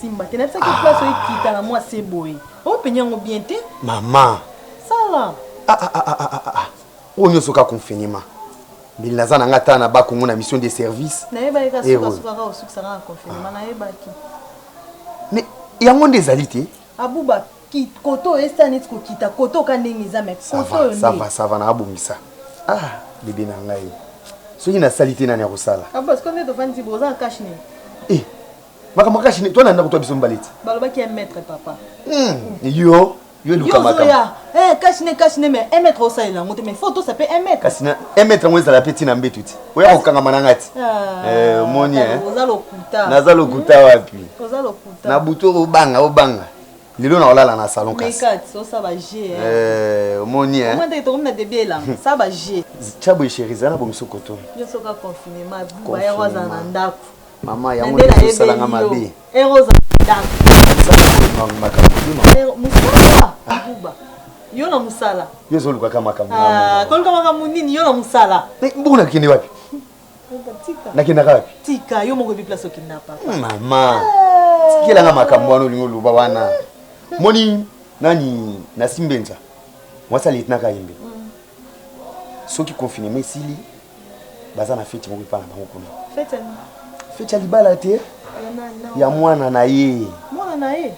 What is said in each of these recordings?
simba. Tu n'as pas que place où quitte à moi c'est beau. On peut n'y bien te. Maman. Ça là. On y a ce cas confinement. Mais la zone ngata na ba kongo na mission de service. Na yeba ka suka au suka na confinement na yeba ki. Mais il y a des alités. Abuba ki koto estanit ko kita koto ka ndingiza me koto ça va na abumisa. Ah, bébé na ngai. So na salité na nyako sala. Parce qu'on est devant di boza cache ne. Eh. Maka cache ne toi na ndako to biso mbaleti. Baloba ki 1 mètre papa. Yo Luka Maka. Cache ne mais 1 mètre au ça là, mais photo ça peut 1 mètre. Kasi na 1 mètre ngweza la petit na mbetuti. Oya kokanga manangati. Moni Nazalo kuta wapi? Ozalo kuta. Na buto obanga. Lilo na olala na salon kasi. Mais so ça va G. Moni Comment tu tournes na débile là? Ça va G. Chabo chérie zana bomiso koto. Je soka confinement ba ya roza na ndako. Mama yango ndio sala nga mabe. Eroza ndako. Musala. Abuba. Yo na musala. Yo zo luka kama kama. Kolka maka munini yo na musala. Mbona kinde wapi? Nakina wapi? Tika yo moko bi place okinapa. Mama. Tikela nga makambo wana lingo luba wana. Moni nani na simbenza. Mwasa litna ka yimbe. Soki confinement sili baza na fete moko pana bango kuna. Fete ni. Fete libala te. Ya mwana na ye. Mwana na ye.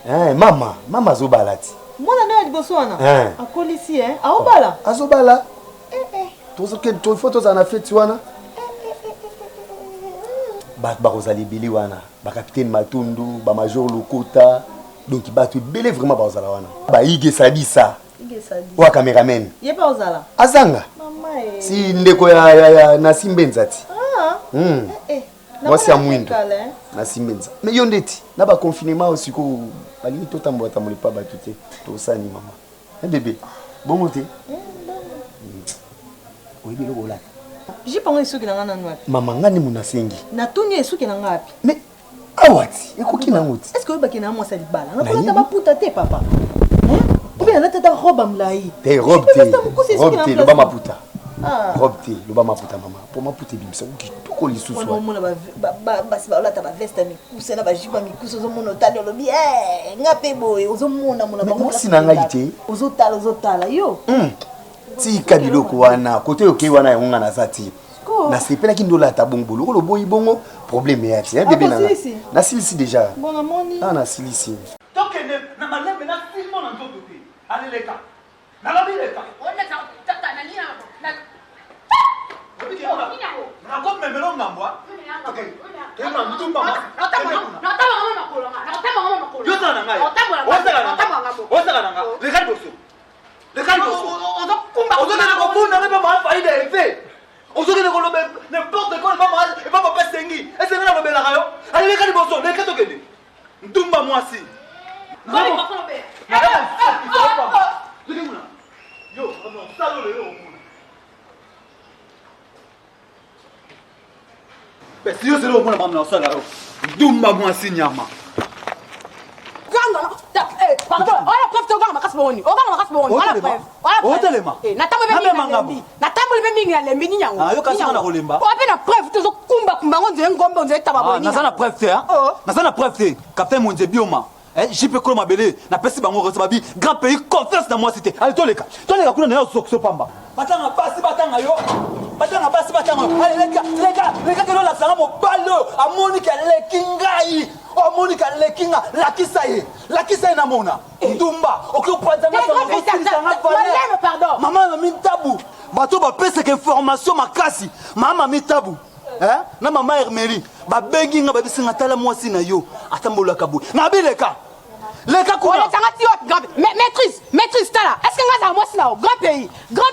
Mama zo balati. Mwana na liboso wana. Akolisi aobala. Azobala. To photos na fete wana. Ba kozali bili wana. Ba capitaine Matundu, ba major Lokota. Donc batu belé vraiment ba ozala wana. Ba Ige Sabisa. Wa cameraman. Ye pa ozala. Azanga. Mama si ndeko ya na Simbenza ti. Moi c'est à Mwindo. Na Simbenza. Mais yo ndeti na ba confinement aussi ko bali to tambo tamoli pa batute. To sani mama. Bébé. Bon moté. Oui bilo bola. J'ai pas envie suki na ngana nwa. Mama ngani munasengi. Na tunye suki na ngapi? Mais awati, ekoki na ngoti. Est-ce que ba kina mo sa libala? Na ko ta ba puta te papa. Ou bien na tata robe mlai. Te robe te lo ba maputa. Robe te lo ba maputa mama. Pour maputa bimisa uki toko lisusu. Ono mona ba si ba la ta ba veste mi kusa na ba jiba mi kusa zo mona tali lobi ngape boy ozo mona mona ba mo sinanga ite. Ozo tala yo. Ti kabiloko wana kote oke wana yonga na zati. Na sepela ki ndola ta bongbolo ko lo boyi bongo problème ya ti bébé na. Na silisi déjà. Bon amoni. Na silisi. Donc na malembe na filmo na nzoto te. Allez les gars. Na la vie les gars. On est tata na lina na. Na ko me melo ngambwa. OK. Tena mtumba ma. Na tama makolo. Yo sana ngai. Osala na ngai. Les gars bosso. Les gars bosso. On doit aller au bout na ba ma faida effet. On se dit que n'importe quoi, et pas papa Sengi. Et c'est là le bel arayo. Allez, les gars, les bossons, les gars, tu gagnes. Ndumba moi si. Non, pas qu'on fait. Yo, ça le yo. Mais si yo c'est le bon maman ça là. Ndumba moi si nyama. Pardon, on a preuve de gars makas boni. On a makas boni. On a preuve. On a lema. Na tambo be na tambo be mingi ya lembi ni nyango. Ah yo kasi na kolemba. On a na preuve to kumba ngonze ngombe nze taba boni. Na sana preuve te hein. Na sana preuve te. Capitaine Monze Bioma. JP Kolo Mabele na pesi bango rese babi grand pays confiance na moi cité. Allez toleka. Toleka kuna na yo sokso pamba. Batanga pasi batanga yo. Batanga pasi batanga. Allez les gars que la sanga mo balo amonika lekingai. Oh Monica lekinga lakisa na mona. Ndumba okupata na pardon. Maman mi tabu. Bato ba pesa que information makasi. Mama mi tabu. Na mama Hermeli ba bengi nga ba bisinga tala mwasi na yo atambola kabu. Na bileka. Leka kuna. On tanga ti grand maîtrise tala. Est-ce que nga za mwasi na grand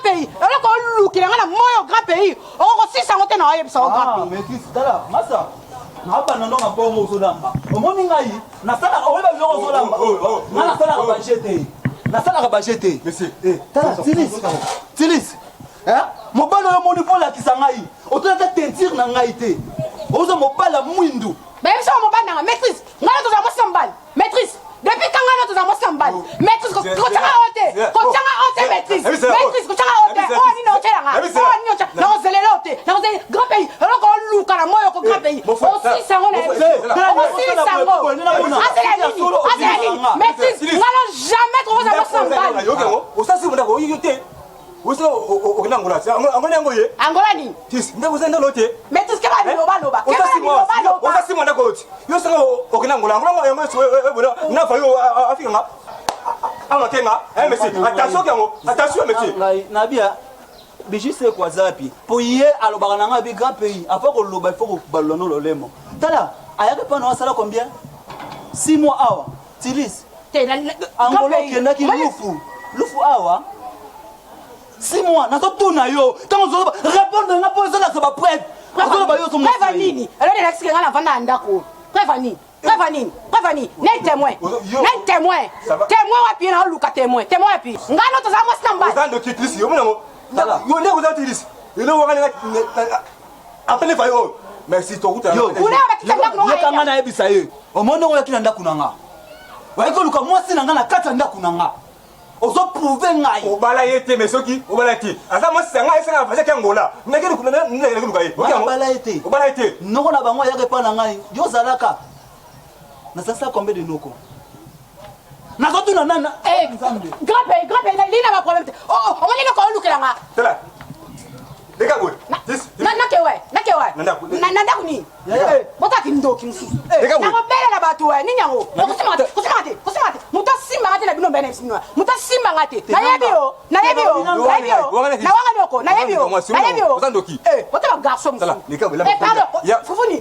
pays. Alors ko luki nga na moyo grand pays. On ko sisa ngote na yebisa grand pays. Maîtrise tala masa. Naba na ndonga bongo uzolamba. Omoni ngai nasala oyeba biloko uzolamba. Na nasala ka budget. Nasala ka budget. Monsieur. Tala Tilis. Mobala yo moni vola kisangai. Otaka tentir na ngai te. Ozo mobala mwindu. Ba yebisa mobala na maîtrise. Ngala to za mosambal. Maîtrise. Depuis quand on a tous un sambal, maîtrise, quand tu as ôté, maîtrise, quand tu as ôté, on y n'a pas de grand pays, alors qu'on loue à la moelle au grand pays, aussi ça on est, aussi ça on osasi mona ko yote osina okina ngola angola ngoye angola ni tis nda kozenda lote maîtrise keba ni loba osasi mona ko yo sanga okina ngola yango ebona na fa yo afika nga amatenga monsieur attention monsieur na bia biji c'est quoi zapi pour hier alobaka nanga bi grand pays afin ko loba il faut ko balono lolemo tala ayaka pa na sala combien 6 mois awa tilis angolo kendaki lufu awa 6 mois nazotuna yo ntango ozoloba répondre nga mpo ezolakisa bapreuve ozoloba yo preuve nini alors elakisika nga na vanda ya ndako preuve nini nel témoin témoin wapi na oluka témoin wapi nga no tozala mwasi na mbali ozando kitrisi yo monango yo nde kozala tirisi elo wakanga apene fa yo merci tokuta yo kanga nayebisa ye omoni ngo yakina ndako na nga wayekoluka mwasi na nga na kati ya ndako na nga ozoprouve ngai obala ye te mais soki obala te aza mwasi na nga esanga fase ke ngola ndekoluka ye obala ye te noko na bango ayaka epa na ngai yo ozalaka nasasa combien de noko nazotuna nana grand pays lina ba problème te omoni loko olukela nga tala deka boy nakewe nandaku nini botaki ndoki mosusu nakobelela bato we nini yango kusimaka te moto asimbanga te na bino mbene bisinwa moto asimbanga te nayebi yo nawanga nyoko nayebi yo bota bagarso mosufufuni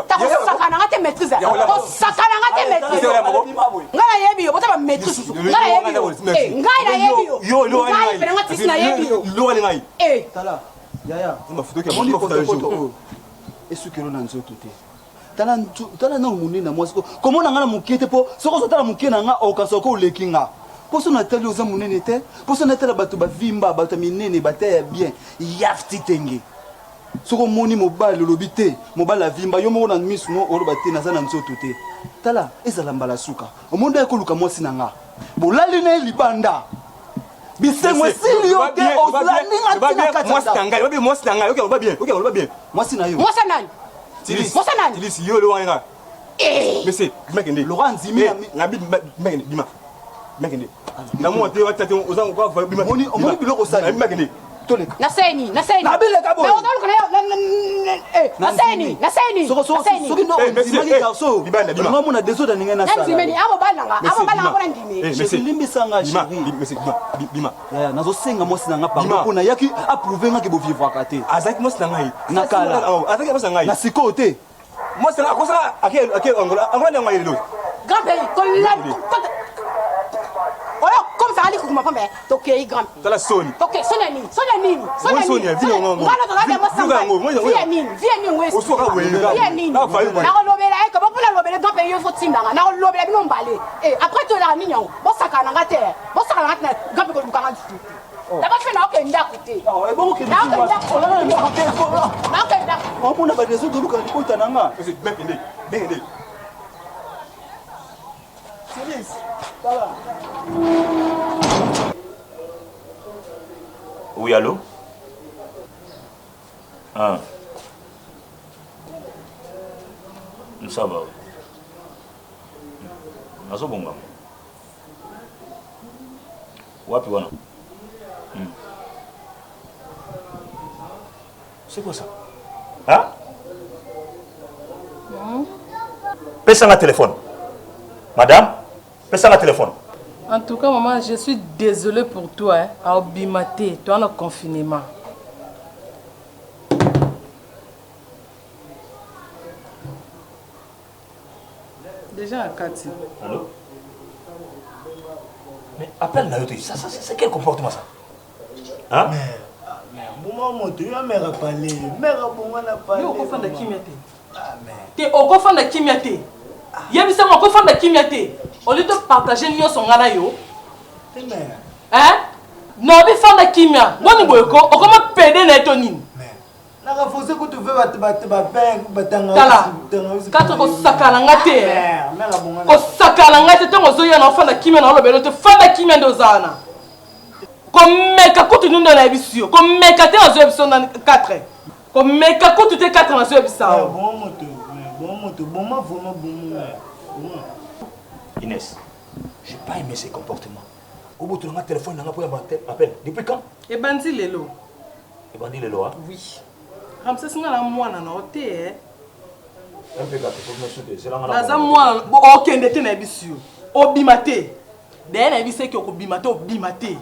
kosakananga te maîtrise nga nayebi yo bota bamaîtrise susu nga nayebi yo ngai penanga tisi nayebi yo yaya esukelo na nzoto te tala na monene na mwasi komona nga na moke te mpo soki ozotala moke na nga okasa oko oleki nga mpo so natali oza monene te mpo so natala bato bavimba bato ya minene bata ya bien yafti tenge soki omoni mobali olobi te mobali avimba yo moko na misu no oloba te naza na nzoto te tala ezala mbala suka omoni ekoluka mwasi na nga bolali na ye libanda bisengo esili yo te ozalaninga tina kati mwasi na ngai okoloba bien mwasi na yo mwasi nani tilisi yo lowanga monsieur mekende Laurent Nzimi nabi mekende bima mekende na mo te wata te ozango kwa bima omoni biloko sala mekende toleka naseni nabileka boy naseni soki ndo ndimaki garso ngo mona desoda ninga na sala nzimeni amo balanga bona ndime limbisanga monsieur bima ya nazosenga mwasi nanga pardon mpona yaki approuve nga ke bovivwaka te azaki mwasi na ngai nakala azaki mwasi na ngai na sikoyo te mwasi na akosa ake angola na ngai lelo grand pays oyo comme ça ali kukuma pombe tokei grand tala soni sonia nini ngana tokabe mosamba via nini ngwesi osoka wenga via nini nakolobela eke bopona lobele grand pays yo fotimbanga nakolobela bino mbale après tolaka nini yango bosakana nga te na grand pays kolukanga dutu dabafe naokendako te omona badeso toluka likota nanga bekende Oui, allô? Ah. Ça va. Nazo bonga. Wapi wana? C'est quoi ça? Hein? Pesa un téléphone. Madame, pesa un téléphone. En tout cas, maman, je suis désolée pour toi. Hein. À Obimaté, tu as un confinement. Déjà à Kati. Allô? Mais appelle Nayote, ça c'est quel comportement ça? Hein? Mais, maman, tu as mère à parler. Mère à bon, on a parlé. Tu es au coffre de Kimiaté. Tu es au coffre de Kimiaté. Il y a au coffre de Kimiaté. Au lieu de partager l'union son gala yo. Hein? Non, mais fan de Kimia. Moi, nous voyons comment péder les tonines. N'a pas forcé que tu veux battre batanga. Tala. Quand on sakalangate. Ko sakalangate to ngozoya na fan de Kimia na lobelo te fan de Kimia ndozana. Komeka kutu nunda na ebisio. Komeka te ozo ebisio na 4. Komeka kutu te 4 na zo ebisio. Bon moto, bon ma vraiment bon. Inès, j'ai pas aimé ces comportements. Au bout de mon téléphone, on a pris un appel. Depuis quand? Et bandi lelo. Et bandi lelo, hein? Oui. Ramsès nga na mwana na ote Un peu gâté, faut me souder. C'est là on a. Naza mwana okende te na bisu. Obimate. De na bise ki okobimate obimate.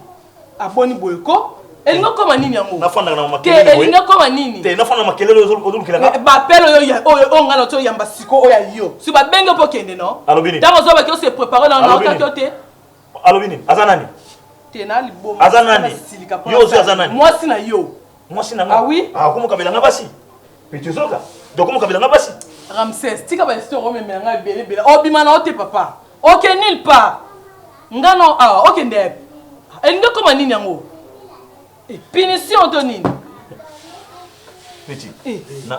Aboni boyeko. Elingo koma nini yango? Na fanda na makelele. Te elingo koma nini? Te na fanda makelele ozulu kilanga. Ba pelo yo ngala to yamba siko oya yo. Si ba benga po kende no? Alobini. Tango zo ba ki se préparer na na te. Alobini, azanani. Te na liboma. Azanani. Yo zo azanani. Moi si na yo. Moi si na nga. Ah oui? Ah comment kabela nga basi? Pitizoka. Donc comment kabela nga basi? Ramsès, tika ba histoire me nga bele bele. Obima na ote papa. OK nulle part. Nga no OK ndeb. Elingo koma nini yango? Punition de nini? Petit.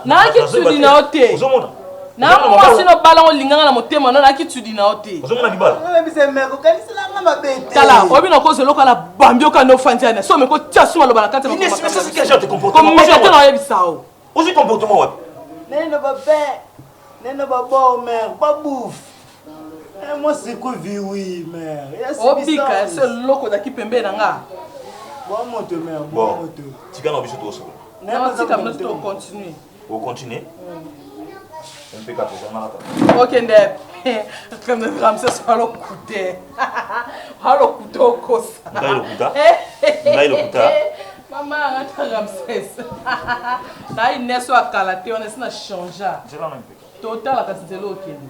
Na ki tudi na ote. Ozomona. Na moi sino bala olinganga na motema na ki tudi na ote. Ozomona libala. Ngala bise meko kanisela nga mabete. Tala, obi na ko zelo kala bambio ka no fantiana. So me ko tia suma lo bala kata na. Mais c'est quel genre de comportement? Comme me na yebisao. Ozi comportement wapi? Neno baba. Neno baba mère, pas bouffe. Moi c'est quoi vie oui mère. Obika c'est loko da ki pembe na nga. Bon moto mère, Bon. bon moto. Tika na biso to so. Non, tika na to continuer. On continue. Un peu gâté, ça m'a OK ndeb. Comme Ramsès halo kute. Halo kuto kosa. Ndai lokuta. Ndai lokuta. Mama ngata Ramsès. Na ineso akala te on essa changer. C'est là même peu. Total la kasitelo okende.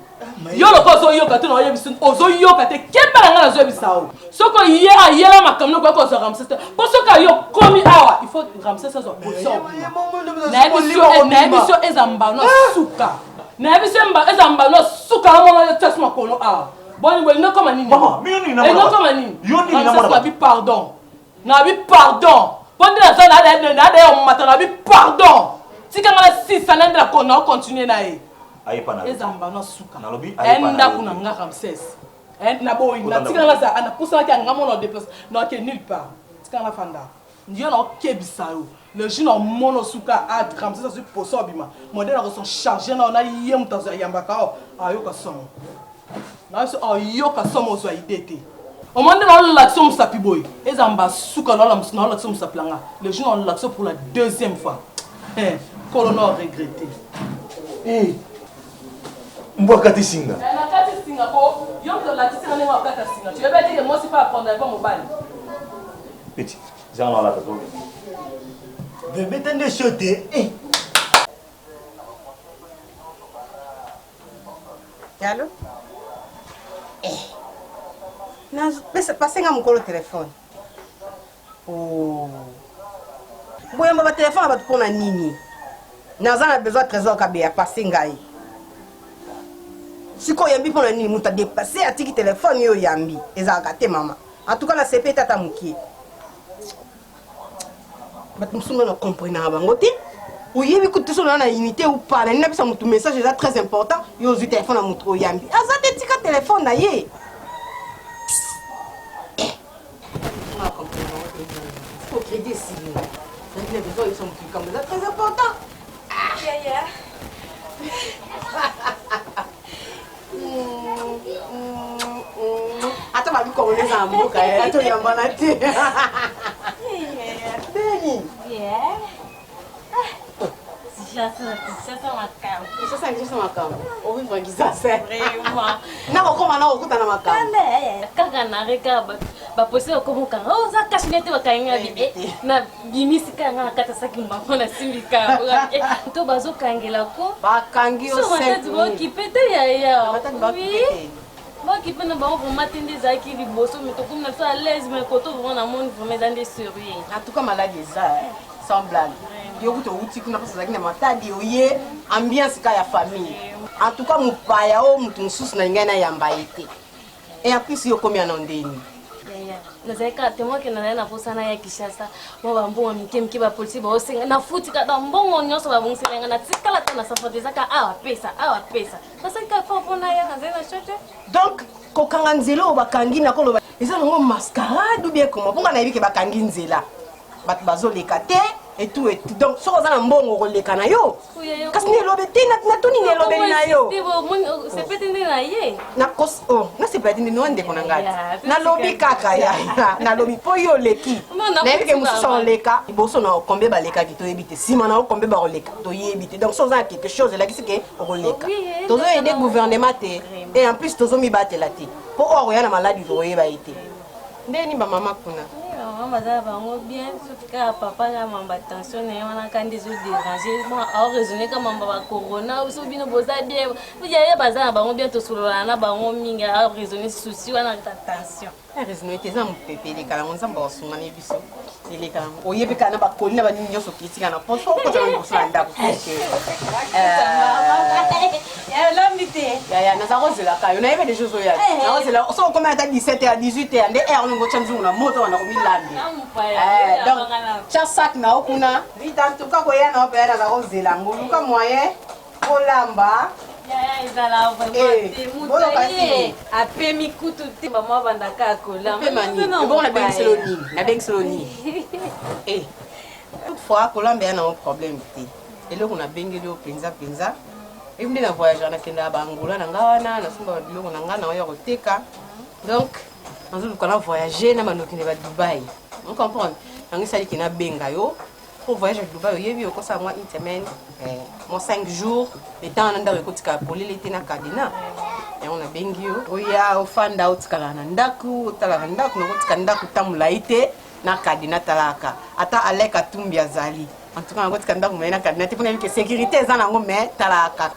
Yo loko zo yo kate na oyebiso ozo yo kate kembala nga na zo yebisao. Soko yera yera makamno kwa ko zo Ramsès. Po soka yo komi awa, il faut Ramsès zo position. Na ebiso ezamba no suka. Na ebiso ezamba no suka mo na tesma kono awa. Boni boni no koma nini? Mama, mi yoni na. E no koma nini? Yoni na mona. Na bi pardon. Na bi pardon. Boni na zo na de o mata na bi pardon. Tika ngala 6 anende la kono continuer na e. Aipana. Ezamba no suka. Nalobi Enda kuna nga Ramsès. Na boy na tika nga za ana pousa ka nga mo no déplace. No ke nulle part. Tika nga fanda. Ndio na okebisa yo. Le jeune en mono suka a Ramsès sur poso bima. Modèle na sont chargé na yem tazo yambaka o. Ayo ka somo. Na so ayo ka somo zo idete. Au moment de l'action musapi boy. Ezamba suka na l'action musaplanga. Le jeune en l'action pour la deuxième fois. Colonel regretté. Mbwakati singa. Na kati singa ko, yo ndo la tisi ngane wakata singa. Tu veux pas dire que moi c'est pas apprendre avec mon bal. Petit. J'ai un la tato. Bébé t'en de choter. Allô? Non, mais passez nga mukolo téléphone. Oh. Boya mba téléphone ba tupona nini? Naza besoin trésor kabea passer ngai. Siko yambi pona nini muta dépasser atiki téléphone yo yambi ezaka te mama. En tout cas la CP tata muki. Bat musunga na comprendre bango te. Oyebi kutu so na unité ou pas na bisa mutu message est très important yo zu téléphone na mutu yambi. Azate tika téléphone na ye. Ma comprendre. Faut crédit ici. Donc les besoins ils sont comme ça très important. Yeah. Ata babi kongoleza mboka ya to yambana te. Beni. Yeah. Sasa makambo. Ovi frangiza se. Vraiment. Na kokoma na okuta na makambo. Kaka na reka ba poser comme kanga. Oh za kashinete bakanga bibi. Na bimisi kanga kata saki mbako na simika. To bazo kangela ko. Bakangi o se. So mata ki pete ya. Oui. Moi qui peux ne pas vraiment atteindre des acquis du bosso mais to comme na so à l'aise mais koto vraiment na monde vraiment dans des sérieux. En tout cas malade ça. Sans blague. Yo kuto uti kuna pesa zakina matadi oye ambiance ka ya famille. En tout cas mupaya o mutu nsusu na ngana yamba ite. Et en plus yo komi anondeni. Nazaka temo ke na posana ya Kishasa. Mo bambo mike ba polisi ba osenga na futi ka mbongo nyoso ba bungsenga na tikala tana safoti zaka awa pesa. Sasa ka fa pona ya kanzela chote. Donc kokanga nzelo bakangi na koloba. Eza ngo mascarade ou bien comment? Ponga na yibike bakangi nzela. Bat bazoleka te et tout. Donc, si on a un bon rôle de canayo, parce que nous avons été na tout ni lobe na yo. C'est peut-être na ye. Na kos oh, na c'est peut-être nous ande konangati. Na lobi kaka ya, na lobi po yo leki. Na ke musu son leka, iboso na kombe ba leka ki to ebite. Si mana o kombe ba leka to yebite. Donc ça a quelque chose là qui c'est que o leka. Tozo aider gouvernement te et en plus tozo mi battre la te. Pour or ya na maladie to yeba ite. Ndeni ba mama kuna. Maman va bango bien, sauf que papa a mamba tension et on a quand des autres dérangés. Moi, à raisonner comme mamba va corona, ou so bino boza bien. Vous y a bazar bango bien to solo na bango minga à raisonner souci on a tension. Raisonner tes am pépé les kala on samba osuma ne biso. Les kala. O yebe kana ba kolina ba ninyo so kitika na ponso ko ta ngo sanda ko. Ya l'ambité. Ya na za rozela ka. On a yebe des choses oya. Na rozela so comme à 17h à 18h ande er ngo chanzu na moto na ko milandi. Donc chaque sac na okuna. Vita tuka ko ya na opera za rozela nguluka moyen kolamba. Ya ezala vraiment après mi kutu te maman bandaka kola bon la beng seloni la beng seloni eh toutefois kolamba yana un problème te et là on a bengeli au penza et on est en voyage na kenda bangola na ngawana na sumba biloko na ngana wa yoteka donc on a voyager na manoki ne ba Dubaï on comprend ngi sali kina benga yo pour voyager à Dubaï, il y a eu une semaine, 5 jours, le temps on a écouté pour l'été na Kadina. Et on a bien vu, il y a au fan d'out kalandaku, talandaku, nous kandaku tamulaite na Kadina talaka. Ata aleka tumbia zali. En tout cas, on a kandaku mais na Kadina, tu peux que sécurité zana ngome talaka.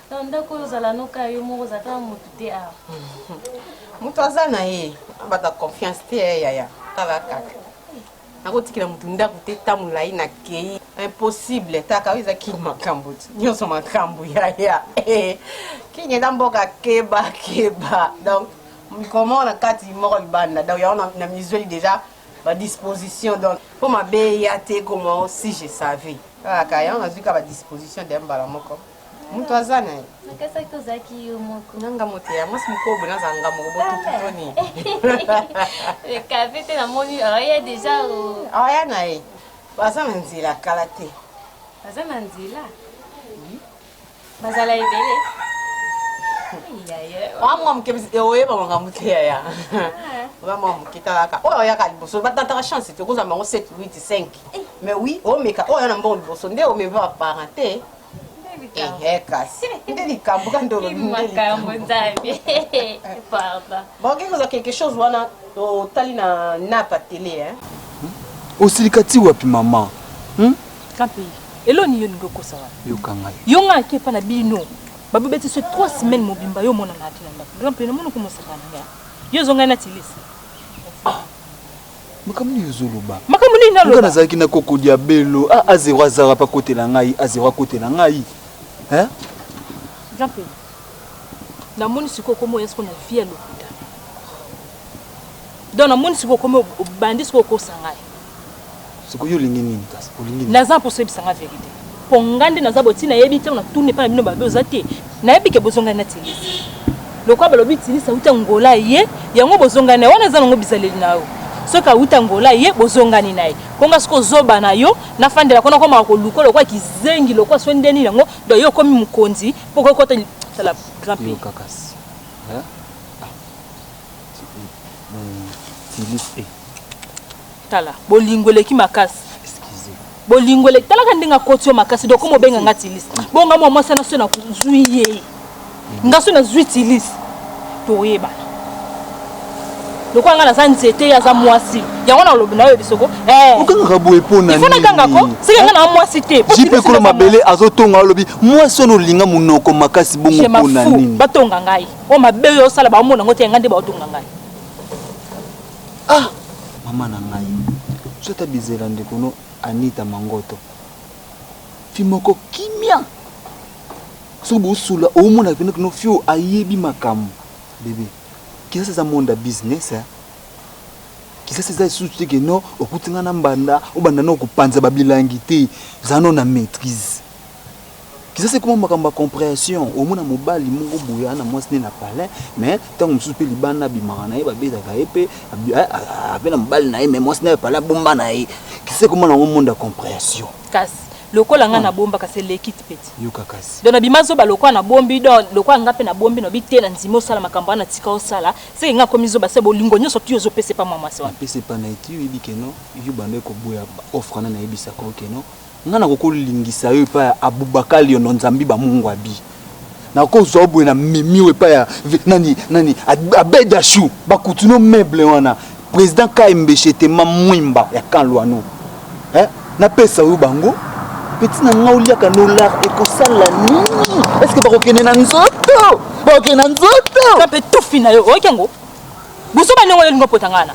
Tandaku zala no kayo mo zata mutute a. Mutazana ye, abata confiance te ya talaka. Nakotikila mutu ndaku te tamulai na kei impossible takaweza ki makambo nyoso makambo ya kinye damboka keba donc comment na kati moko libanda donc on a visuel déjà à disposition donc pour ma te comment si je savais kaya on a vu qu'à disposition d'embala moko mutu azana nakasa kozaki yo moko nanga mote ya mwasi mukobo na zanga moko botutoni le café te na moni aya déjà aya na e baza na nzela kala te baza na nzela bazala ebele wamwa mke oyeba mwanga muke ya wamwa mke talaka oyo yaka liboso batantaka chance te kozamba ngo 7 8 5 mais oui omeka oyo na mbongo liboso nde omeva parenté kasi ndeli kambuka ndolo makambo nzabi papa bon quelque chose wana tali na napa télé hein osilikati wapi mama kampi eloni yo ngoko sawa yo kangai yo ngake pa na bino babu beti so 3 semaines mobimba yo mona na tina ndako kampi na mono ko mosakana ya yo zonga na tilisi makamuni yozoloba makamuni na loba ngana zaki na koko diabelo a zero azara pa côté la ngai a zero côté la ngai hein kampi na moni siko komo yesko na via lokuta donc na moni siko komo bandi siko ko sangai siko yo lingi nini tas olingi naza pour se bisanga vérité pongande naza botina yebi te na tourner pa na bino babe ozate na yebi ke bozonga na tilisi lokwa balobi tilisi uta ngola ye yango bozonga na wana za ngo bizaleli nawo soka uta ngola ye bozonga ni naye konga siko zoba na yo na fandela kona koma ko luko lokwa kizengi lokwa swendeni yango do yo komi mukonzi poko kota tala grand yo kakas hein tilisi tala bolingole ki makasi bolingole tala kandinga kotio makasi do komo benga ngatilisi bonga mo mwasa na so na kuzuiye ngaso na zuitilisi to yeba lokwa ngana sanzete ya za mwasi yango na lobi na yo bisoko ukanga kabo epona ni ifona kanga ko sika ngana mwasi te jipe ko mabele azotonga lobi mwasi no linga munoko makasi bongo pona nini batonga ngai o mabe yo sala ba mona ngote ngande ba otonga ngai mama na ngai sota bizela ndikono Anita Mangoto fimoko kimia so bosula o mona pena no fio ayebi makamu bébé kisa za monde business kisa za suti ke no okutinga na mbanda obanda no kupanza babilangi te zano na maîtrise kisa c'est comment makamba compréhension o mona mobali mungo buya na mwasi na palais mais tango msupe libana bimana ye babeza ka epe apena mobali na ye mais mwasi na pala bomba na ye c'est comment on monde de compréhension. Kasi lokola nga na bomba kasi l'équipe petit. Yoka kasi. Donc na bimazo ba lokola na bombi donc lokola nga pe na bombi no bité na nzimo sala makambo na tika osala. C'est nga komizo ba se bolingo nyoso tu yozo pese pas mama so. Pese pas na itu yebi keno, yu bande ko boya offre na yebisa ko keno. Nga na ko lingisa yo pa Abubakar yo nzambi ba Mungu abi. Na ko zo boye na mimiwe pa ya nani abeda chou ba kutuno meuble wana. Président Kaimbe chete mamwimba ya kanlwano. Na pesa yo bango. Petit na ngaulia kanola ekosala nini? Est-ce que bakokene na nzoto? Bakokene na nzoto? Ka pe tout fina yo okengo. Buso ba nengo lingo potangana.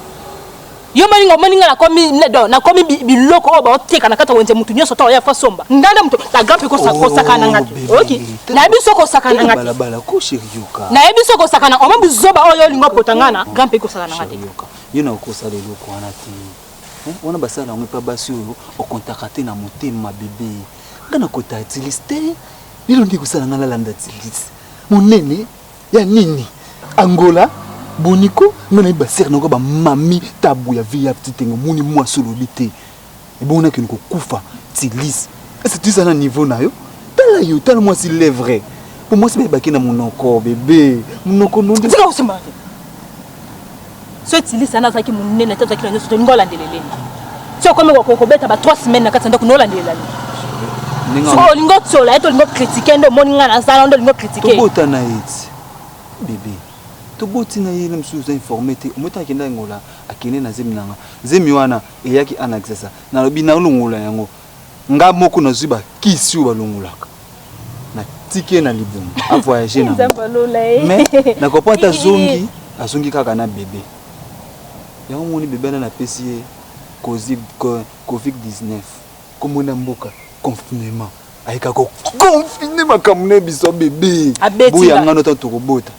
Yo maninga na komi nedo na komi biloko oba oteka na kata wenze mutu nyoso to ya fasomba. Ndanda mutu la gampe ko sakana ngati. Okay. Na biso ko sakana ngati. Bala ko shirioka. Na biso ko sakana o mabuzoba oyo lingo potangana gampe ko sakana ngati. Yo na ko sala loko wana ti. On a basala on pas basio au contacter na motema bébé. Ngana ko ta utiliste. Nilo ndi kusala ngala landa utiliste. Monene ya nini? Angola Boniko ngana basir nako ba mami tabu ya vie ya petite ngomuni moi solo bité. Et bon on a que nous kufa utiliste. Est-ce que tu ça na niveau na yo? Tala yo, tala moi si c'est vrai. Pour moi c'est baki na monoko bébé. Monoko non de. C'est quoi ça? Ce utilise ana zaki munene tata kila nyoso to ngola ndeleleni. Sio kama ko beta ba 3 semaines na katanda kunola ndelelani. So lingo tsola eto lingo critiquer ndo moninga na sala ndo lingo critiquer. To bota na it. Bébé. To boti na yele msuza informé te. Omota kenda ngola akene na zemi nanga. Zemi wana eyaki anaxesa. Na lobi na lungola yango. Nga moko na zuba kisi ba lungolaka. Na tike na libungu. A voyager na. Mais na ko pata zongi, azongi kaka na bébé. Yango moni bébé na pesi COVID-19 comme on a mboka confinement ayika ko confiner makamune biso bébé boya ngano tanto robota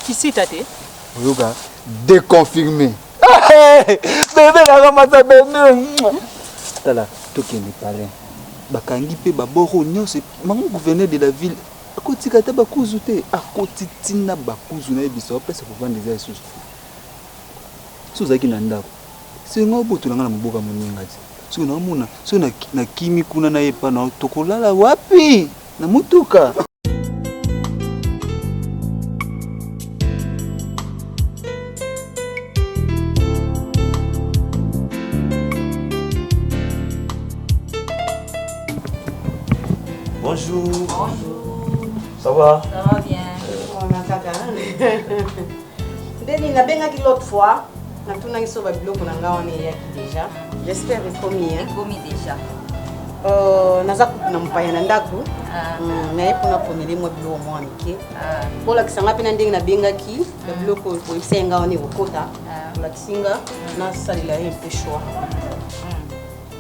kisi tate oyoka déconfirmé bébé la ramata bébé tala tokende parler bakangi pe baboro nyose mangu gouverneur de la ville akotika ta bakuzu te akotitina bakuzu na biso pesa pour vendre des choses sozaki na ndako singo boto ngana mboka moninga ti so na mona so na kimi kuna na yepa na tokolala wapi na mutuka. Bonjour. Bonjour. Ça va? Ça va bien. On a kaka. Deni na benga ki l'autre fois. Na tuna kiso ba biloko na nga wana yaki déjà. J'espère ekomi hein. Ekomi déjà. Naza na mpaya na ndako. Na yepo na ponele mo biloko mo amike. Bola kisanga pena ndenge na benga ki ba biloko ko isenga wana okota. La kisinga na salila ye pe choix.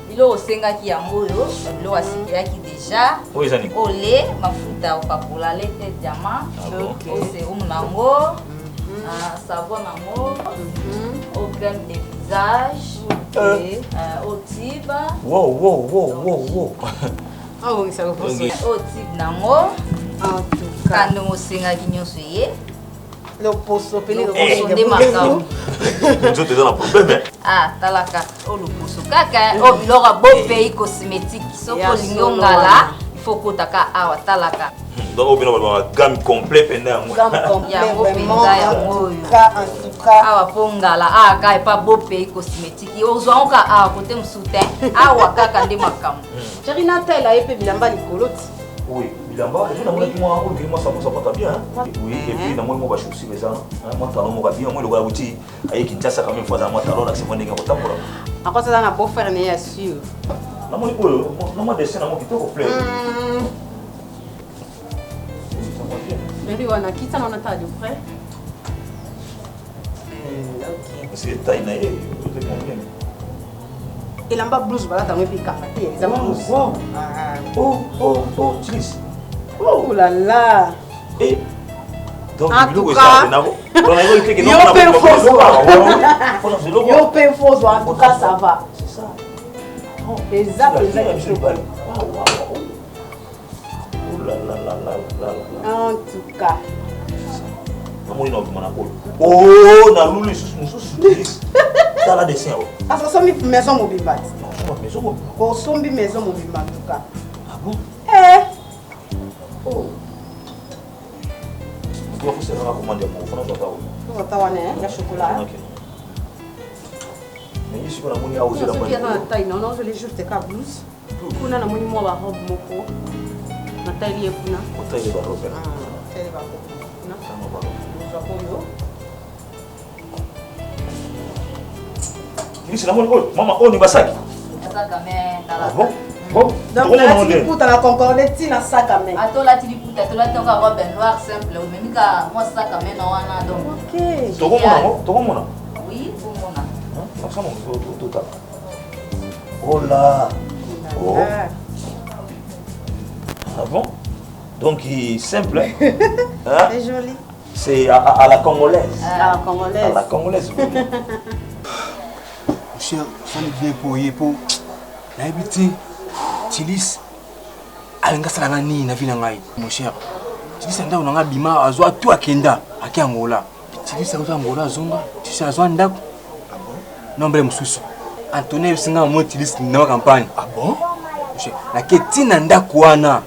Biloko senga ki yango yo, biloko asikiraki déjà. Oui zani. Olé, mafuta opakola lete diamant. Ose nango. Savon nango, au crème de visage, au tube. Wow. Ah oui, ça va passer. Au tube nango. En tout cas, quand on s'enga guignoso ye. Le poso, pele le poso de makao. Je te donne un problème. Ah, talaka. Oh le poso kaka. Oh, il aura beau pays cosmétique. Soko lingongala. Il faut que taka awa talaka. Donc on a une gamme complète pendant gamme complète en tout cas awa pongala aka pas beau pays cosmétique ozwa oka a côté msoutien awa kaka ndi makamu Charina tela epe bilamba likoloti. Oui, bilamba na mona ki moi on moi ça pas bien oui et puis na moi ba chousi les gens moi talon mo bien moi le gars outi ayi Kinshasa quand même fois moi talon c'est moi ndenge ko tambola akosa na beau frère ne ya sûr na moi ko na moi dessin na moi kitoko plaît. Bébé, on a quitté mon état de près. Ok. C'est taille naïe, vous êtes combien? Et là-bas, blouse, voilà, t'as mis café. Oh, Tris. Oh là là. Et donc, en tout cas, yo paye faux, en tout cas, ça va. C'est ça. Exact. En tout cas. Oh, na lulu Dans la dessin. Ah, ça sombi maison mobile. Maison mobile. Oh, sombi maison mobile en tout cas. Ah bon? Oh. Tu vas faire ça comment dire pour faire ça? Tu vas tawané, il y a chocolat. Mais ici on a moni à oser la bonne. Non, non, je l'ai juste ka blouse. Kuna na moni mo ba robe moko. Na taille kuna. O taille ba robe. Taille ba robe. Na sama ba robe. Ici la moni maman on y va ça. Sac à main dans la. Bon. Bon. Donc là tu écoutes à la concordette na sac à main. Atola tu écoutes, atola tu encore robe noire simple, mais mika moi sac à main na wana donc. OK. Toko mona. Oui, pour mona. Ça non, tout. Oh là. Oh. Ah bon? Donc simple. Hein? C'est joli. C'est à la congolaise. À la congolaise. À la congolaise. Cher, ça ne vient pour y pour. L'habitude, Tilis, alinga salanga ni na vina ngai. Mon cher, Tilis anda unanga bima azwa tout akenda aki Angola. Tilis azwa Angola zonga, tu sais azwa ndako. Ah bon? Nombre mususu. Antonio singa mo Tilis na campagne. Ah bon? Cher, la ketina ndako wana.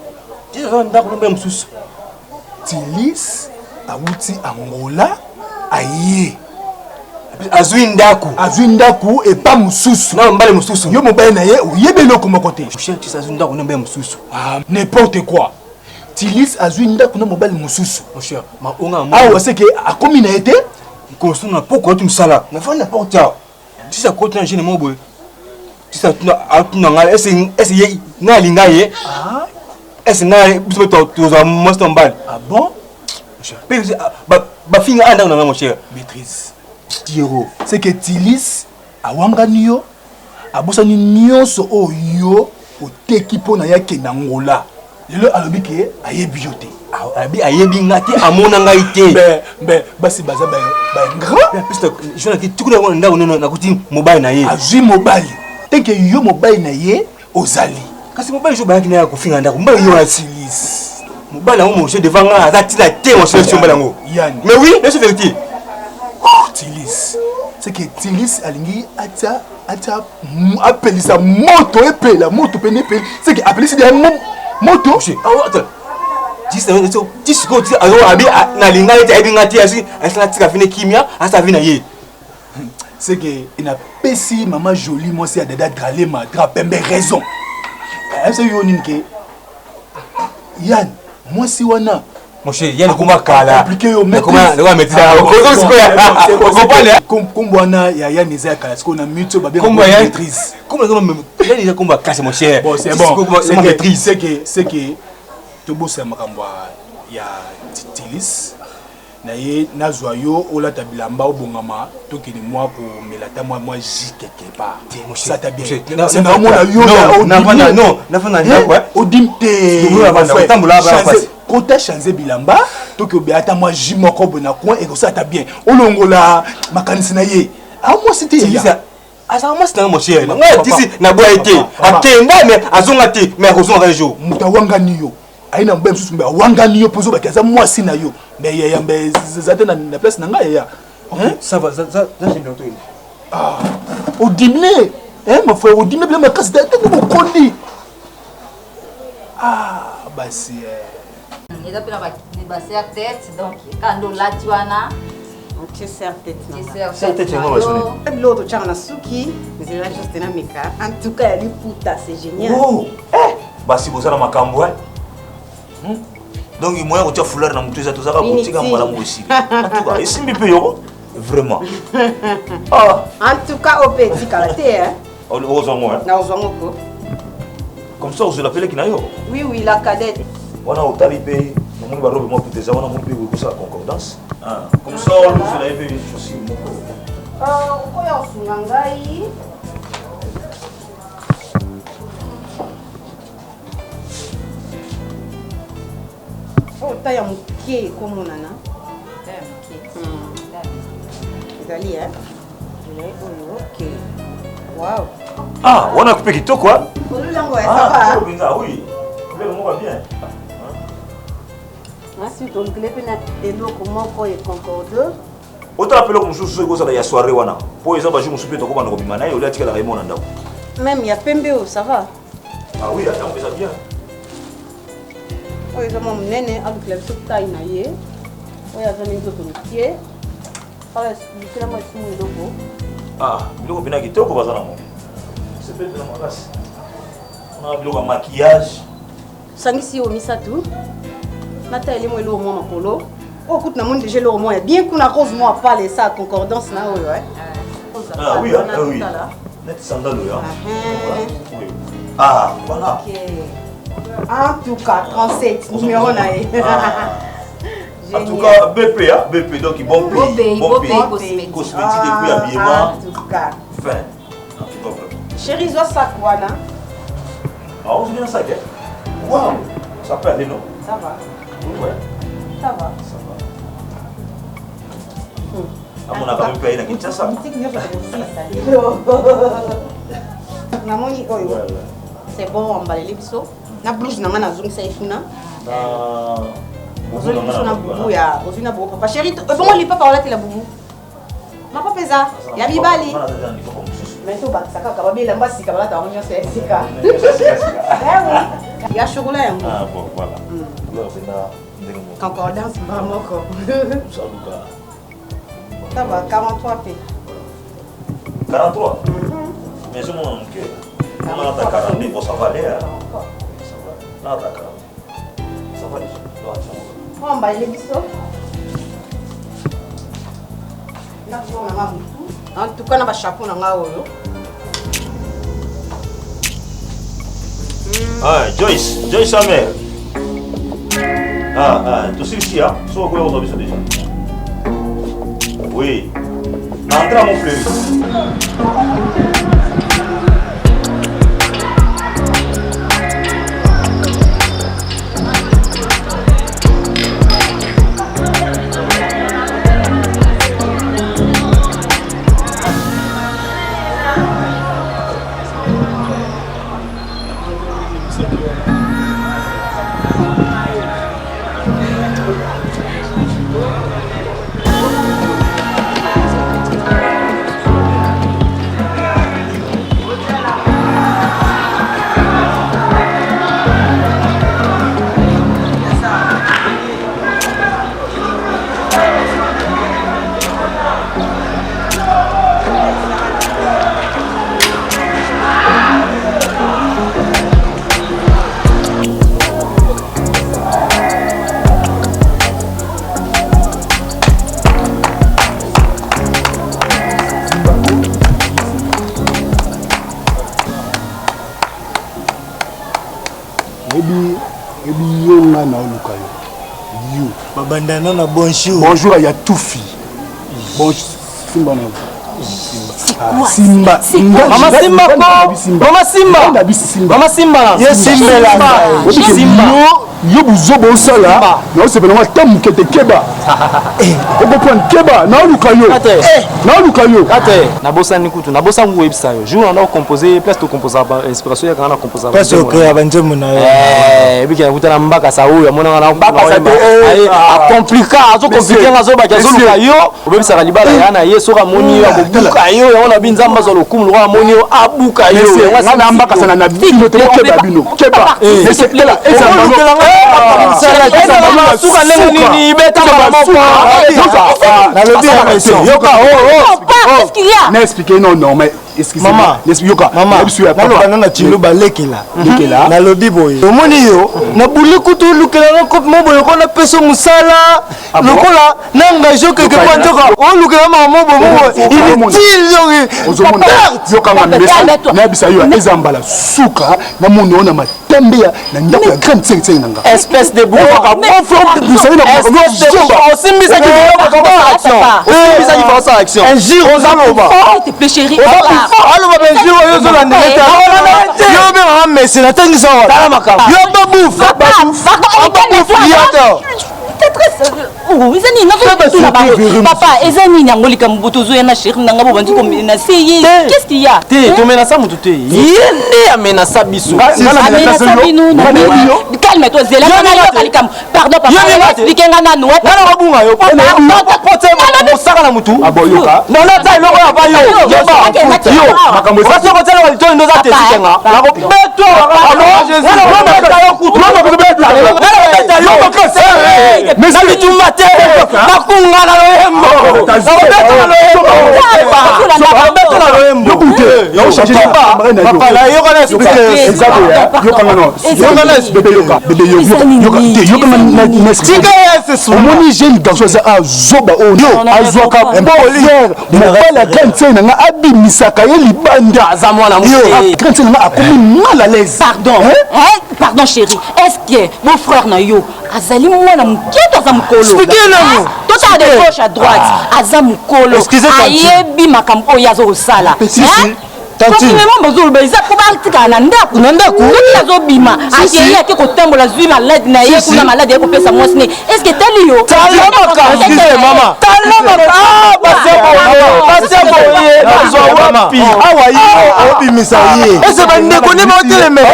Tilis azwa ndako nombre mususu. Tilis awuti Angola aye. Azwi ndaku et pas mususu. Non, mbale mususu. Yo mobile na ye oyebelo comme côté. Cher, tu sais azwi ndaku nombre mususu. Ah, n'importe quoi. Tilis azwi ndaku na mobile mususu. Mon cher, ma onga mo. Ah, c'est que a combien na été? Construire na pourquoi tu me sala. Na fa n'importe quoi. Tu sais quoi tu ngene mo boy. Tu sais tu na ngala est-ce ye na linga ye. Ah. Est-ce na biso to za most mbal. Ah bon? Mon cher. Ba finga anda na mon cher. Maîtrise. Tiro, c'est que Tilis a wanganio a bosani nyonso oyo oteki pona yake na Angola. Lelo alobi ke ayebi yote. Ayebi ngati amona ngai te. Basi baza ba grand. Piste je na ki tukuna nda na kuti mobile na ye. Azwi mobile. Teke yo mobile na ye ozali. Kasi mobile jo ba ki na ko finga ndako. Mobile yo na Tilis. Mobile ngo mon cher devant nga azati la te mon cher sur mbalango. Mais oui, c'est vérité. Tilis, c'est que Tilis alingi ata appelle ça moto épée la moto pene épée c'est que appelle ça des moto. Ah attends. 10 secondes alors abi na linga ete abi ngati asi asala tika fine kimia asa vina ye. C'est que il a pesi maman jolie moi c'est dada dralema drapembe raison. Est-ce que yoninke Yann moi si wana mon cher, il y a comment kala. Mais comment mettre ça? Comme wana ya Yann Isaac parce qu'on a mutué ba bien maîtrise. Comment Yann Isaac combat casse mon cher. Bon c'est bon. C'est maîtrise. C'est que to bossa makambo ya Tilis. Na ye nazwa yo ola tabilamba obongama tokini moi ko melata moi j quelque part. Ça t'a bien. C'est normal yo non, ouais. Odimte. Tambula ba quand tu as changé bilamba, tu as moi jimoko bona coin et ça t'a bien. Olongola makanisi na ye. Ah moi c'était ça. Ah ça moi c'est mon cher. Ouais, d'ici na boa été. Akenda mais azonga te mais kozonga un jour. Mutawanga niyo. Aina mbem susu mbe wanga niyo pozo ba kaza moi si na yo. Mais ya mbe zate na place na nga ya. Hein? Ça va ça j'aime bien toi. Ah. Au dîner. Hein mon frère au dîner bien ma casse tête de kondi. Ah bah c'est il a pris la tête, donc quand on l'a tu as tu serres tête. C'est tête l'autre tu as un souki, mais il va juste na mika. En tout cas, il puta c'est génial. Oh. Bah si vous avez ma cambo. Donc il moyen que tu as fouleur na mutu za to zaka kotika mala mosi. En tout cas, ici mbi yo vraiment. Ah, en tout cas au petit karaté hein. Aux moi. Na ozongo. Comme ça vous l'appelez kina yo. Oui, la cadette. Wana utalipe na moni ba robe mo peut-être wana mo pe ko sa concordance. Ah, comme ça vous l'avez vu aussi moko. Ko ya sungangai. Oh, taya muke comme nana. Taya muke. Gali hein. OK. Wow. Ah, wana coupe kitoko quoi? Ça va. Oui. Le mot va bien. Ensuite, on clé de l'eau comment il concorde. Autant appeler comme chose ça la soirée wana. Pour exemple, je me souviens de comment on bimana et on a dit que la Raymond ndao. Même il y a Pembeo, ça va. Ah oui, attends, on fait ça bien. Oh, ils ont mon nene avec la petite taille naïe. Oh, il y a des autres métiers. Voilà, c'est la moitié de mon Ah, biloko bina kitoko bazana mo. C'est pas bien ma classe. On a biloko maquillage. Sangisi au misatu. Nata ele mo elo mo makolo. Oh, écoute, na monde déjà le roman est bien qu'on a rose moi parler ça concordance na ouais. Ah oui, ah oui. Net sandal là. Ah, voilà. OK. En tout cas, 37 numéro naïe. En tout cas, BP, hein? BP, donc bon pays. Bon pays. Cosmétique et puis habillement. En tout cas. Fin. En tout cas, chérie, zo sakwana. Ah, on se dit un sac, hein? Waouh! Ça peut aller, non? Ça va. Ouais. Ça va. Ça va. Ah, on a quand même payé la Kinshasa. Namoni oyo. C'est bon, on va aller biso. Na blouse na ngana zungi sa ifuna. Ozoli biso na bubu ya, ozoli na bubu papa chérie, bongo li papa wala tela bubu. Na papa peza, ya bibali. Mais to ba saka ka babela mbasi ka balata onyo se sika. Ya chocolat yango. Ah bon, voilà. Alors c'est là ndenge mo. Concordance moko. Saluka. Ça va 43 p. 43. Mais c'est mon que on a ta 40 bon ça va aller. Ça va. Là ta 40. Ça va aller. On va aller biso. En tout cas, on a un chapeau dans la oyo. Ah, Joyce sa mère. Ah, tu sais ici, hein? Soit quoi on a vu ça déjà. Oui. Entre à mon fleuve. Babandana na bonjour. Bonjour, il y a tout fille. Bonjour, Simba. Simba. Mama Simba. Mama Simba. Mama Simba. Yes, Simba. Simba. Yo buzobo sala. Non, c'est vraiment tam que te keba. On peut prendre keba. Non, Lukayo. Non, Lukayo. Na bossa nikutu. Na bossa ngwe bisa yo. Jour on a composé, place to composer inspiration ya kana composer. Place au créer banjemo na yo. Biki na kutana mbaka sa huyo. Mona na mbaka sa te. A compliquer, azo compliquer ngazo ba kazo Lukayo. Obebisa ka libala yana yeso ka moni yo buka yo. On binzamba zo lokumu lo moni yo abuka yo. Ngana mbaka sana na bino te keba bino. Keba. Mais c'est là, suka nene nini beta n'expliquez non mais excusez-moi yoka maman na chilo balekela na lobi boye omoni yo na buliku to lukela na kopi mo boye ko na peso musala lokola na ngajo keke kwa njoka o lukela mama bomo inutile yoka ngambesa na bisa yo ezambala suka na muno na matembe na ndako ya grande seigneur nanga espèce de bouka vous savez na osimbisa ki action un jour s'il te plaît chérie alo ba benjiro yo zo la ndeta yo be ma mesi na tangisa wa yo ba bouffe maîtresse eza nini nazotuna bango papa eza nini yango likambo tozoyana chéri nanga bo bandi komenase ye qu'est-ce qu'il y a te tomenasa motu te ye nde amenasa biso amenasa bino calme-toi zelaka na yoka likambo pardon papa explique nga nanu ngana kobunga yo pote mosaka na mutu aboyoka nonata eloko ya pa yo makambo kasi kotelaka litoi ndo za tesikenga nakobetwa nabitumba te nakunga na loyembo papa nayokana omoni jeune garçon aza azoba oyo azwaka mboliere mobali agrandse nanga abimisaka ye libanda aza mwana agrandse nanga akomi mal à l'aise pardon chéri est-ce que mon frère na yo azali mwana moke to aza mokolo totala de gauche à droite aza mokolo ayebi makambo oyo azokosala Continuellement bozoloba eza ko batikala na ndako soki azobima akei ake kotambola zwi malade na ye kuna malade ye kopesa mwasi ne est-ce que tali yo mama awa ye obimisa ye ese bandeko nde baotelemela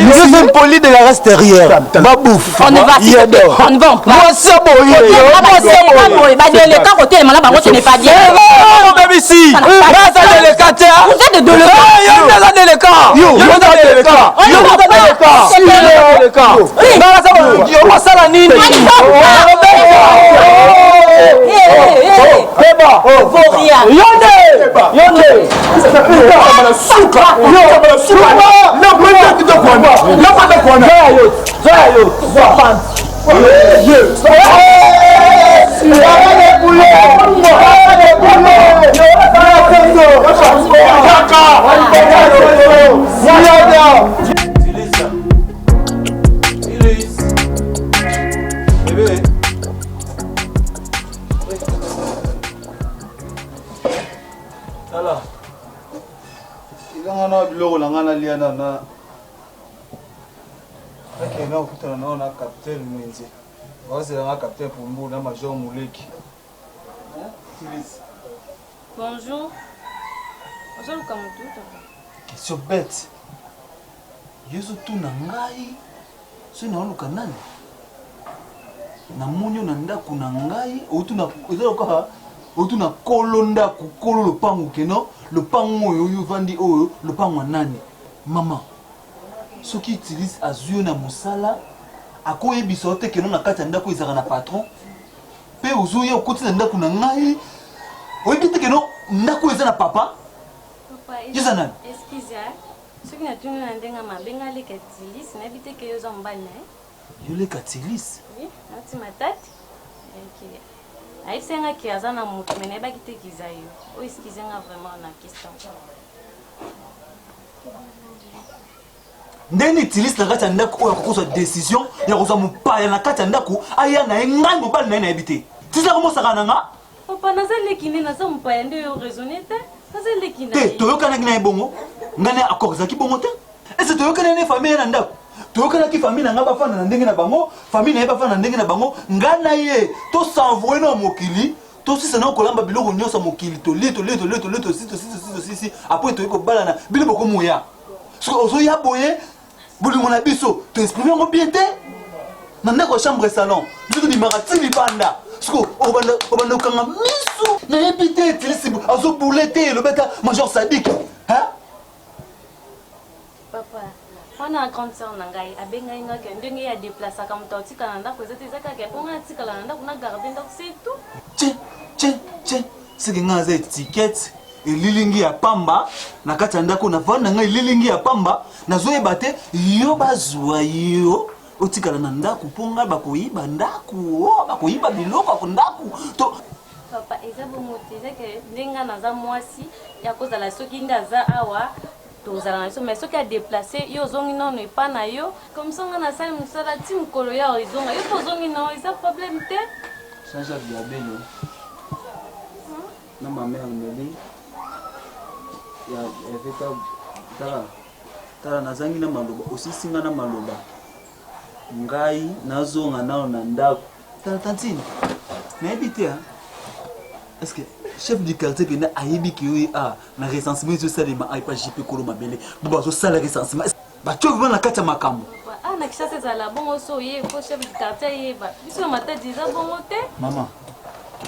deuxième poli de la restérière babouffe mwasi aboye badeleka kotelema na bango ce n'est pas bien obebisi bazadeleka te osala nini biloko na nga naliana na akenda kokutana nao na capitaine mwenze baozelanga capitaine Pumbu na major Muleki. Bonjour. Question bête. Yesu tu na ngai so na oluka nani na munyo na ndaku na ngai otuna ezoka otuna kolonda ku kolo lopangu keno lopangu oyo vandi oyo lopangu nani mama soki utilise azuyo na musala akoyebisa te keno na kati ya ndako ezaka na patron pe ozoya okoti na ndaku na ngai oyebi te keno ndako eza na papa Yeza nani? Excuse ya. Soki na tuni na ndenga mabenga le katilis na bite ke yoza mbali na. Yo le katilis? Oui, ati matati. OK. Aisenga ki azana mutu mena ba kite kizayo. O excuse nga vraiment na question. Ndeni tilis na kati ya ndako oyo akokosa décision ya koza mopaya na kati ya ndako aya na ngai mobali na yebite. Tisa ko mosaka nanga? Papa nazali kini na za mopaya ndio yo raisonner te. Te toyokana ngina bongo ngane akoza ki bongo te est-ce toyokana ne famille na ndako toyokana ki famille na ngaba fana na ndenge na bango famille na yeba fana na ndenge na bango ngana ye to s'envoyer no mokili to sisa na kolamba biloko nyosa mokili to leto si après to yeko bala na biloko ko moya so ozo ya boye bulingo na biso to exprimer ngo bien te na ndako chambre salon biso ni maratili banda Sko, obanda kanga misu. Na yebite tilisibu azo boulete le beta major Sadik. Hein? Papa, on a grande sœur nangai abenga inga ke ndenge ya déplacer comme toti kananda ko zete zaka ke on a tika kananda kuna garder donc c'est tout. Tche. C'est que ngaza étiquette et lilingi ya pamba na kati ya ndako na vana ngai lilingi ya pamba na zoyeba te yo bazwa yo. Otikala na ndaku ponga bakoyiba ndaku bakoyiba biloko ko ndaku to papa ezabo motize ke ndinga naza mwasi ya kozala soki ndaza awa tozala na so mais soki a déplacer yo zongi nono epa na yo comme ça nga na sala musala ti mukolo ya horizon yo tozongi no eza problème te change ya beno na mama ngeli ya evita tala nazangi na maloba osisinga na maloba ngai nazonga nao na ndako Tantine, mais habité, hein? Est-ce que chef du quartier qui a aïbi qui a na recensement de ça, il m'a pas JP Kolo Mabele, bon, ça le recensement. Bah, tu veux la carte à ma cambo. Ah, na kisa c'est la bon oso ye, faut chef du quartier ye ba. Biso ma tête déjà bon hote. Maman,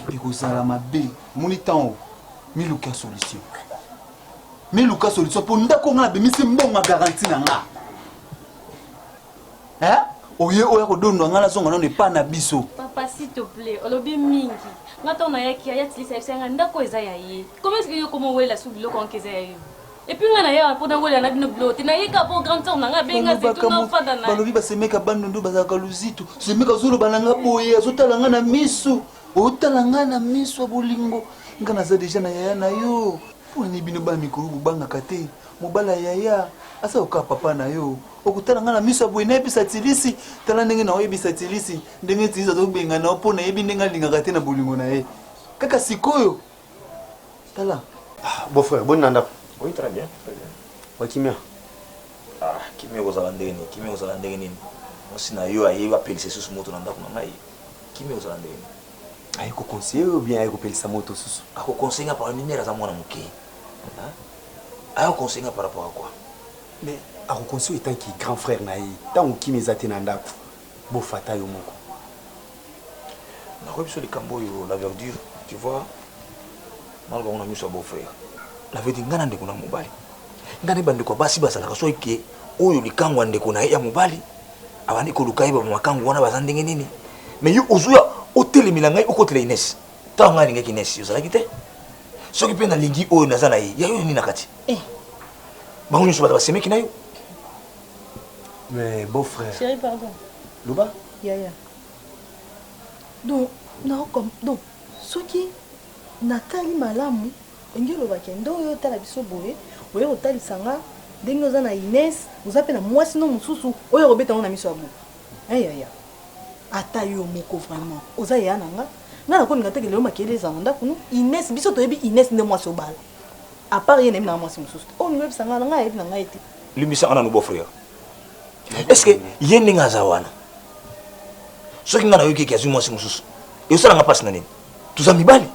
biko sala mabe, moni temps, mi luka solution. Mi luka solution pour ndako nga be mi se mbonga garantie na nga. Hein? Oye oya ko dondo nga na zonga non pas na biso. Papa s'il te plaît, olobi mingi. Ngata na ya ki ya tilisa fisa nga ndako eza ya ye. Comment est-ce que yo comment wela su biloko nkeza ya yo? Et puis nga na ya pour wela na bino blote na yeka pour grand temps nga benga zetu na fada na. Balobi ba semeka bandondo bazaka luzitu. Semeka zolo balanga boye azotala nga na misu. Otala nga na misu bolingo. Nga na za déjà na yaya na yo. Pour ni bino ba mikuru banga kate. Mobala yaya asa oka papa na yo. Okutala nga na misu boye na ebisa tilisi. Tala ndenge na oyebisa tilisi. Ndenge tilisi zo benga na po na yebi ndenge linga kate na bolingo na ye. Kaka sikoyo. Tala. Beau frère, bonne nanda. Oui, très bien, très bien. Ouais, Kimia. Ah, Kimia aux Alandeni, Kimia aux Alandeni. Moi, si na yo aïe, appelle ses sous moto nanda kuna ngai. Kimia aux Alandeni. Aïe, ko conseiller ou bien aïe ko appelle sa moto sous. Ah, ko conseiller par minera za mwana muke. Hein? Aïe, conseiller par rapport à quoi? Mais a conseiller étant qui grand frère naï, tant ou Kimia zate nanda. Beau fata yo moko. Na ko biso le cambo yo la verdure, tu vois. Malgré on a mis son beau frère. La verdure ngana ndeko na mobali. Ngane bandeko basi basala ka so ke oyo likangwa ndeko na ya mobali. Abandi ko lukai ba makangu wana bazandenge nini. Mais yo ozuya otelemila ngai okotela Ines. Tanga ninga Ines yo zala kite. Soki pe na lingi oyo nazana yi. Ya yo ni nakati. Bango nyo so ba semeki na yo. Mais beau frère. Chérie, pardon. Luba? Yaya. Donc, non, comme. Donc, ce qui. Nathalie Malamu, ngelo bakendo yo tala biso boye, oyo otali sanga, ndenge oza na Ines, oza pe na mwasi no mususu, oyo robeta na miso abu. Yaya. Ata yo moko vraiment. Oza ya nanga. Ngana ko ngata kelelo makele za nda kuno. Ines biso to yebi Ines nde mwasi obala. A part yene na mwasi mususu. O ngelo sanga nga yebi na ete. Limisa ana no beau frère. Est-ce que yende ngaza wana? Soki ngana yo ki azu mwasi mususu. Yo sala nga passe na nini? Tuzamibali.